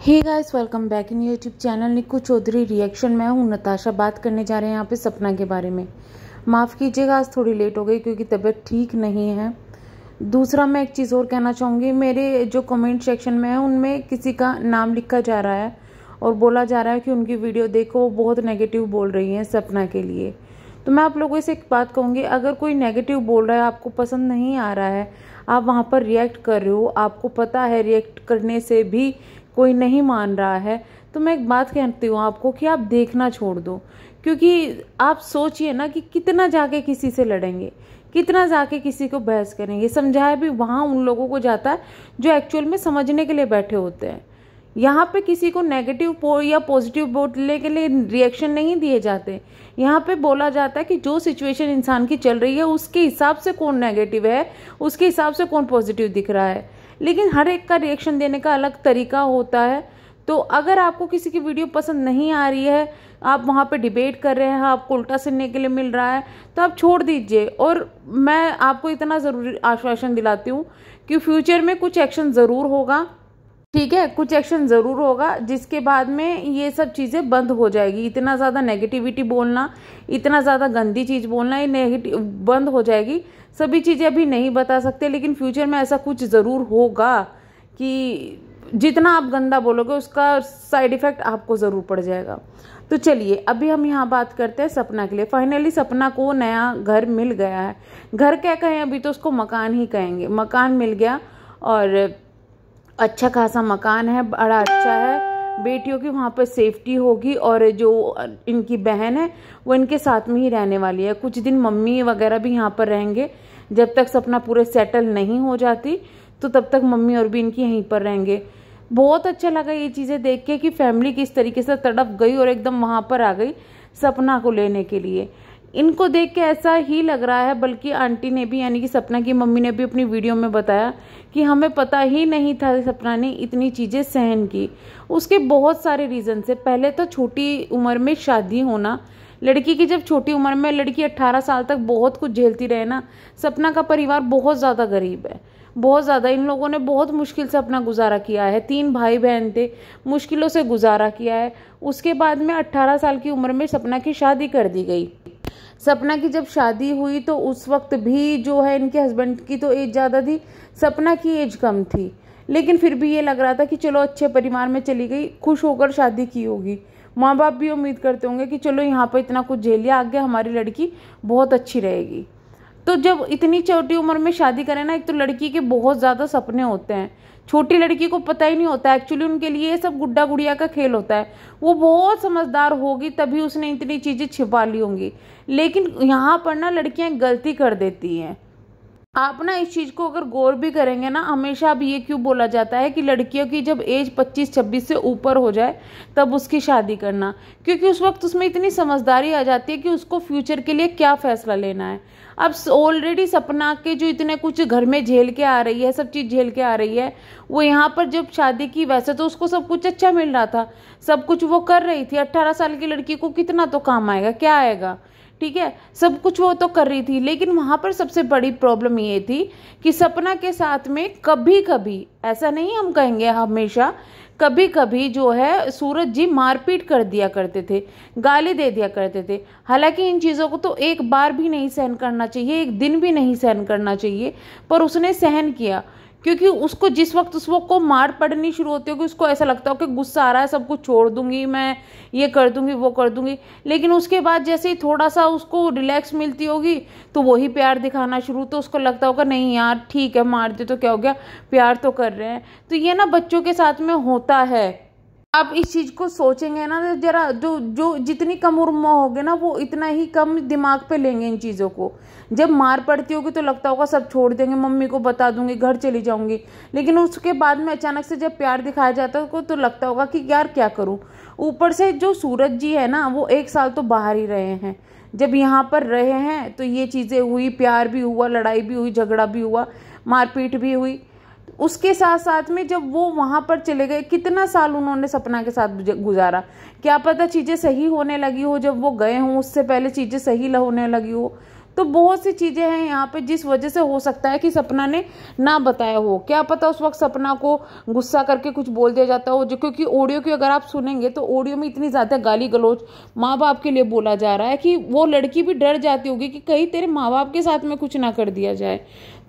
Hey guys, welcome back in YouTube channel Nikku Chaudhary reaction. मैं हूँ नताशा। बात करने जा रहे हैं यहाँ पे सपना के बारे में। माफ़ कीजिएगा, आज थोड़ी लेट हो गई क्योंकि तबीयत ठीक नहीं है। दूसरा, मैं एक चीज़ और कहना चाहूँगी। मेरे जो कमेंट सेक्शन में है उनमें किसी का नाम लिखा जा रहा है और बोला जा रहा है कि उनकी वीडियो देखो, वो बहुत नेगेटिव बोल रही हैं सपना के लिए। तो मैं आप लोगों से एक बात कहूँगी, अगर कोई नेगेटिव बोल रहा है, आपको पसंद नहीं आ रहा है, आप वहाँ पर रिएक्ट कर रहे हो, आपको पता है रिएक्ट करने से भी कोई नहीं मान रहा है, तो मैं एक बात कहती हूँ आपको कि आप देखना छोड़ दो। क्योंकि आप सोचिए ना कि कितना जाके किसी से लड़ेंगे, कितना जाके किसी को बहस करेंगे। समझाया भी वहाँ उन लोगों को जाता है जो एक्चुअल में समझने के लिए बैठे होते हैं। यहाँ पे किसी को नेगेटिव या पॉजिटिव बोलने के लिए रिएक्शन नहीं दिए जाते। यहाँ पे बोला जाता है कि जो सिचुएशन इंसान की चल रही है उसके हिसाब से कौन नेगेटिव है, उसके हिसाब से कौन पॉजिटिव दिख रहा है। लेकिन हर एक का रिएक्शन देने का अलग तरीका होता है। तो अगर आपको किसी की वीडियो पसंद नहीं आ रही है, आप वहाँ पे डिबेट कर रहे हैं, आपको उल्टा सुनने के लिए मिल रहा है, तो आप छोड़ दीजिए। और मैं आपको इतना ज़रूरी आश्वासन दिलाती हूँ कि फ्यूचर में कुछ एक्शन ज़रूर होगा। ठीक है, कुछ एक्शन ज़रूर होगा जिसके बाद में ये सब चीज़ें बंद हो जाएगी। इतना ज़्यादा नेगेटिविटी बोलना, इतना ज़्यादा गंदी चीज़ बोलना, ये नेगेटिव बंद हो जाएगी। सभी चीज़ें अभी नहीं बता सकते, लेकिन फ्यूचर में ऐसा कुछ ज़रूर होगा कि जितना आप गंदा बोलोगे उसका साइड इफ़ेक्ट आपको ज़रूर पड़ जाएगा। तो चलिए, अभी हम यहाँ बात करते हैं सपना के लिए। फाइनली सपना को नया घर मिल गया है। घर क्या कहें, अभी तो उसको मकान ही कहेंगे। मकान मिल गया और अच्छा खासा मकान है, बड़ा अच्छा है। बेटियों की वहाँ पर सेफ्टी होगी और जो इनकी बहन है वो इनके साथ में ही रहने वाली है। कुछ दिन मम्मी वगैरह भी यहाँ पर रहेंगे। जब तक सपना पूरे सेटल नहीं हो जाती तो तब तक मम्मी और भी इनकी यहीं पर रहेंगे। बहुत अच्छा लगा ये चीज़ें देख के कि फैमिली किस तरीके से तड़प गई और एकदम वहाँ पर आ गई सपना को लेने के लिए। इनको देख के ऐसा ही लग रहा है, बल्कि आंटी ने भी, यानी कि सपना की मम्मी ने भी अपनी वीडियो में बताया कि हमें पता ही नहीं था सपना ने इतनी चीज़ें सहन की। उसके बहुत सारे रीज़न से। पहले तो छोटी उम्र में शादी होना, लड़की की जब छोटी उम्र में, लड़की 18 साल तक बहुत कुछ झेलती रहे ना। सपना का परिवार बहुत ज़्यादा गरीब है, बहुत ज़्यादा। इन लोगों ने बहुत मुश्किल से अपना गुजारा किया है। 3 भाई बहन थे, मुश्किलों से गुजारा किया है। उसके बाद में 18 साल की उम्र में सपना की शादी कर दी गई। सपना की जब शादी हुई तो उस वक्त भी जो है इनके हस्बैंड की तो एज ज़्यादा थी, सपना की एज कम थी। लेकिन फिर भी ये लग रहा था कि चलो अच्छे परिवार में चली गई, खुश होकर शादी की होगी। माँ बाप भी उम्मीद करते होंगे कि चलो यहाँ पर इतना कुछ झेल लिया, आगे हमारी लड़की बहुत अच्छी रहेगी। तो जब इतनी छोटी उम्र में शादी करें ना, एक तो लड़की के बहुत ज़्यादा सपने होते हैं। छोटी लड़की को पता ही नहीं होता, एक्चुअली उनके लिए ये सब गुड्डा गुड़िया का खेल होता है। वो बहुत समझदार होगी तभी उसने इतनी चीज़ें छिपा ली होंगी। लेकिन यहाँ पर ना लड़कियाँ गलती कर देती हैं। आप ना इस चीज़ को अगर गौर भी करेंगे ना, हमेशा अब ये क्यों बोला जाता है कि लड़कियों की जब एज 25-26 से ऊपर हो जाए तब उसकी शादी करना, क्योंकि उस वक्त उसमें इतनी समझदारी आ जाती है कि उसको फ्यूचर के लिए क्या फ़ैसला लेना है। अब ऑलरेडी सपना के जो इतने कुछ घर में झेल के आ रही है, सब चीज़ झेल के आ रही है, वो यहाँ पर जब शादी की, वैसे तो उसको सब कुछ अच्छा मिल रहा था, सब कुछ वो कर रही थी। 18 साल की लड़की को कितना तो काम आएगा, क्या आएगा, ठीक है, सब कुछ वो तो कर रही थी। लेकिन वहाँ पर सबसे बड़ी प्रॉब्लम ये थी कि सपना के साथ में कभी कभी, ऐसा नहीं हम कहेंगे हमेशा, कभी कभी जो है सूरज जी मारपीट कर दिया करते थे, गाली दे दिया करते थे। हालांकि इन चीज़ों को तो एक बार भी नहीं सहन करना चाहिए, एक दिन भी नहीं सहन करना चाहिए, पर उसने सहन किया। क्योंकि उसको जिस वक्त उसको मार पड़नी शुरू होती होगी, उसको ऐसा लगता हो कि गुस्सा आ रहा है, सब कुछ छोड़ दूंगी मैं, ये कर दूंगी वो कर दूंगी। लेकिन उसके बाद जैसे ही थोड़ा सा उसको रिलैक्स मिलती होगी तो वही प्यार दिखाना शुरू, तो उसको लगता होगा नहीं यार ठीक है, मार दे तो क्या हो गया, प्यार तो कर रहे हैं। तो ये ना बच्चों के साथ में होता है। आप इस चीज़ को सोचेंगे ना जरा, जो जितनी कम उम्र होगे ना वो इतना ही कम दिमाग पे लेंगे इन चीज़ों को। जब मार पड़ती होगी तो लगता होगा सब छोड़ देंगे, मम्मी को बता दूंगी, घर चली जाऊंगी। लेकिन उसके बाद में अचानक से जब प्यार दिखाया जाता है तो लगता होगा कि यार क्या करूं। ऊपर से जो सूरज जी है ना, वो 1 साल तो बाहर ही रहे हैं। जब यहाँ पर रहे हैं तो ये चीज़ें हुई, प्यार भी हुआ, लड़ाई भी हुई, झगड़ा भी हुआ, मारपीट भी हुई। उसके साथ साथ में जब वो वहाँ पर चले गए, कितना साल उन्होंने सपना के साथ गुजारा। क्या पता चीज़ें सही होने लगी हो जब वो गए हों, उससे पहले चीज़ें सही होने लगी हो। तो बहुत सी चीज़ें हैं यहाँ पे जिस वजह से हो सकता है कि सपना ने ना बताया हो। क्या पता उस वक्त सपना को गुस्सा करके कुछ बोल दिया जाता हो, जो क्योंकि ऑडियो की अगर आप सुनेंगे तो ऑडियो में इतनी ज़्यादा गाली गलौज माँ बाप के लिए बोला जा रहा है कि वो लड़की भी डर जाती होगी कि कहीं तेरे माँ बाप के साथ में कुछ ना कर दिया जाए।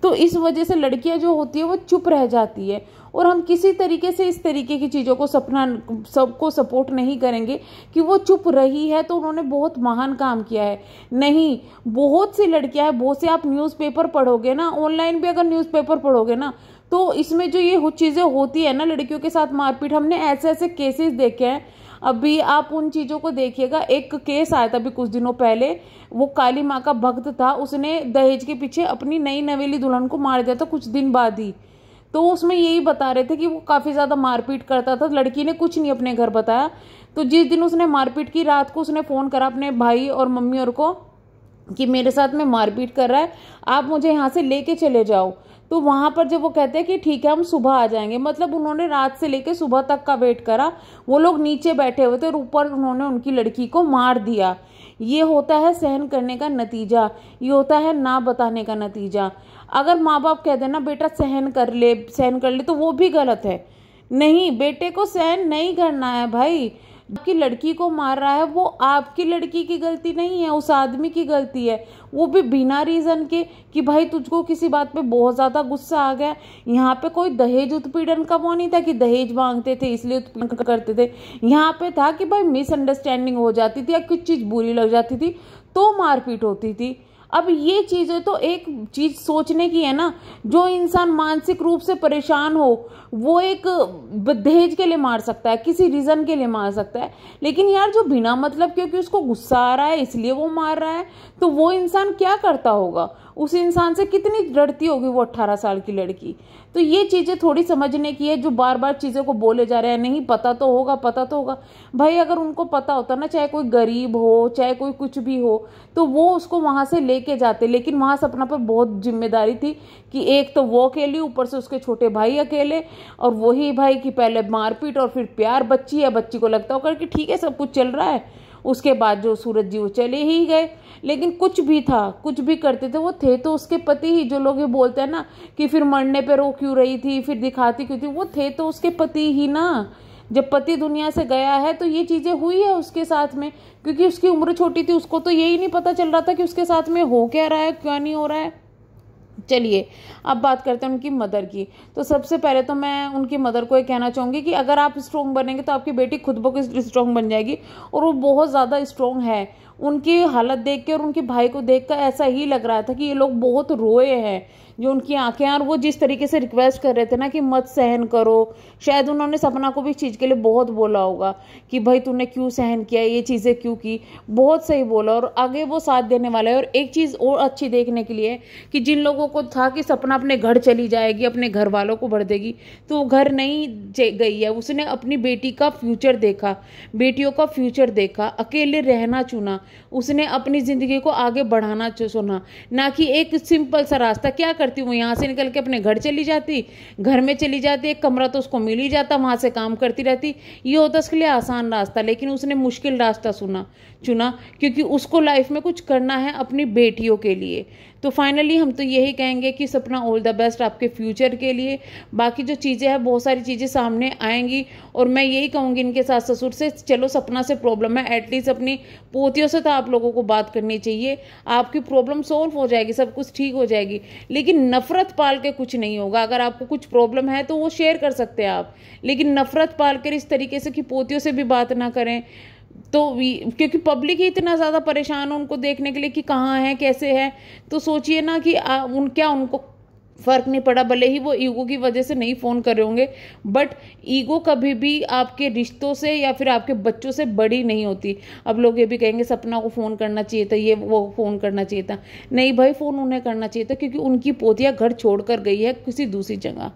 तो इस वजह से लड़कियां जो होती है वो चुप रह जाती है। और हम किसी तरीके से इस तरीके की चीज़ों को सपना सबको सपोर्ट नहीं करेंगे कि वो चुप रही है तो उन्होंने बहुत महान काम किया है। नहीं, बहुत सी लड़कियां हैं, बहुत से आप न्यूज़पेपर पढ़ोगे ना, ऑनलाइन भी अगर न्यूज़पेपर पढ़ोगे ना, तो इसमें जो ये चीज़ें होती है ना, लड़कियों के साथ मारपीट, हमने ऐसे ऐसे केसेस देखे हैं। अभी आप उन चीज़ों को देखिएगा। एक केस आया था अभी कुछ दिनों पहले, वो काली माँ का भक्त था, उसने दहेज के पीछे अपनी नई नवेली दुल्हन को मार दिया था कुछ दिन बाद ही। तो उसमें यही बता रहे थे कि वो काफ़ी ज़्यादा मारपीट करता था। लड़की ने कुछ नहीं अपने घर बताया। तो जिस दिन उसने मारपीट की, रात को उसने फ़ोन करा अपने भाई और मम्मी और को कि मेरे साथ में मारपीट कर रहा है, आप मुझे यहाँ से लेके चले जाओ। तो वहां पर जब वो कहते हैं कि ठीक है हम सुबह आ जाएंगे, मतलब उन्होंने रात से लेके सुबह तक का वेट करा। वो लोग नीचे बैठे हुए थे और ऊपर उन्होंने उनकी लड़की को मार दिया। ये होता है सहन करने का नतीजा, ये होता है ना बताने का नतीजा। अगर माँ बाप कह देना बेटा सहन कर ले, सहन कर ले, तो वो भी गलत है। नहीं, बेटे को सहन नहीं करना है भाई। आपकी लड़की को मार रहा है, वो आपकी लड़की की गलती नहीं है, उस आदमी की गलती है। वो भी बिना रीजन के कि भाई तुझको किसी बात पे बहुत ज्यादा गुस्सा आ गया। यहाँ पे कोई दहेज उत्पीड़न का वो नहीं था कि दहेज मांगते थे इसलिए उत्पीड़न करते थे। यहाँ पे था कि भाई मिसअंडरस्टैंडिंग हो जाती थी या कुछ चीज बुरी लग जाती थी तो मारपीट होती थी। अब ये चीजें तो एक चीज सोचने की है ना, जो इंसान मानसिक रूप से परेशान हो वो एक दहेज के लिए मार सकता है, किसी रीजन के लिए मार सकता है, लेकिन यार जो बिना मतलब क्योंकि उसको गुस्सा आ रहा है इसलिए वो मार रहा है, तो वो इंसान क्या करता होगा? उस इंसान से कितनी डरती होगी वो 18 साल की लड़की। तो ये चीजें थोड़ी समझने की है। जो बार बार चीजों को बोले जा रहे हैं नहीं पता तो होगा, पता तो होगा। भाई अगर उनको पता होता ना, चाहे कोई गरीब हो चाहे कोई कुछ भी हो, तो वो उसको वहां से लेके जाते। लेकिन वहां सपना पर बहुत जिम्मेदारी थी कि एक तो वो अकेली, ऊपर से उसके छोटे भाई अकेले, और वही भाई की पहले मारपीट और फिर प्यार। बच्ची है, बच्ची को लगता होगा कि ठीक है सब कुछ चल रहा है। उसके बाद जो सूरज जी वो चले ही गए। लेकिन कुछ भी था, कुछ भी करते थे, वो थे तो उसके पति ही। जो लोग ये बोलते हैं ना कि फिर मरने पे रो क्यों रही थी, फिर दिखाती क्यों थी, वो थे तो उसके पति ही ना। जब पति दुनिया से गया है तो ये चीजें हुई है उसके साथ में, क्योंकि उसकी उम्र छोटी थी, उसको तो यही नहीं पता चल रहा था कि उसके साथ में हो क्या रहा है, क्या नहीं हो रहा है। चलिए अब बात करते हैं उनकी मदर की। तो सबसे पहले तो मैं उनकी मदर को ये कहना चाहूँगी कि अगर आप स्ट्रॉन्ग बनेंगे तो आपकी बेटी खुद ब खुद स्ट्रॉन्ग बन जाएगी, और वो बहुत ज़्यादा स्ट्रॉन्ग है। उनकी हालत देख के और उनके भाई को देख कर ऐसा ही लग रहा था कि ये लोग बहुत रोए हैं, जो उनकी आंखें। और वो जिस तरीके से रिक्वेस्ट कर रहे थे ना कि मत सहन करो, शायद उन्होंने सपना को भी इस चीज़ के लिए बहुत बोला होगा कि भाई तूने क्यों सहन किया, ये चीज़ें क्यों की। बहुत सही बोला और आगे वो साथ देने वाला है। और एक चीज़ और अच्छी देखने के लिए कि जिन लोगों को था कि सपना अपने घर चली जाएगी, अपने घर वालों को भर देगी, तो वो घर नहीं गई है। उसने अपनी बेटी का फ्यूचर देखा, बेटियों का फ्यूचर देखा, अकेले रहना चुना, उसने अपनी जिंदगी को आगे बढ़ाना चुना, ना कि एक सिंपल सा रास्ता। क्या करती हूँ, यहाँ से निकल के अपने घर चली जाती, घर में चली जाती, एक कमरा तो उसको मिल ही जाता, वहां से काम करती रहती, ये होता उसके लिए आसान रास्ता। लेकिन उसने मुश्किल रास्ता चुना क्योंकि उसको लाइफ में कुछ करना है अपनी बेटियों के लिए। तो फाइनली हम तो यही कहेंगे कि सपना ऑल द बेस्ट आपके फ्यूचर के लिए। बाकी जो चीज़ें हैं, बहुत सारी चीज़ें सामने आएंगी, और मैं यही कहूँगी इनके सास ससुर से, चलो सपना से प्रॉब्लम है, एटलीस्ट अपनी पोतियों से तो आप लोगों को बात करनी चाहिए। आपकी प्रॉब्लम सॉल्व हो जाएगी, सब कुछ ठीक हो जाएगी। लेकिन नफरत पाल के कुछ नहीं होगा। अगर आपको कुछ प्रॉब्लम है तो वो शेयर कर सकते हैं आप, लेकिन नफरत पाल कर इस तरीके से कि पोतियों से भी बात ना करें। तो क्योंकि पब्लिक ही इतना ज़्यादा परेशान है उनको देखने के लिए कि कहाँ है कैसे है। तो सोचिए ना कि उनको फर्क नहीं पड़ा, भले ही वो ईगो की वजह से नहीं फ़ोन कर रहे होंगे, बट ईगो कभी भी आपके रिश्तों से या फिर आपके बच्चों से बड़ी नहीं होती। अब लोग ये भी कहेंगे सपना को फ़ोन करना चाहिए था, ये वो फ़ोन करना चाहिए था। नहीं भाई, फ़ोन उन्हें करना चाहिए था क्योंकि उनकी पोतियाँ घर छोड़ कर गई है किसी दूसरी जगह।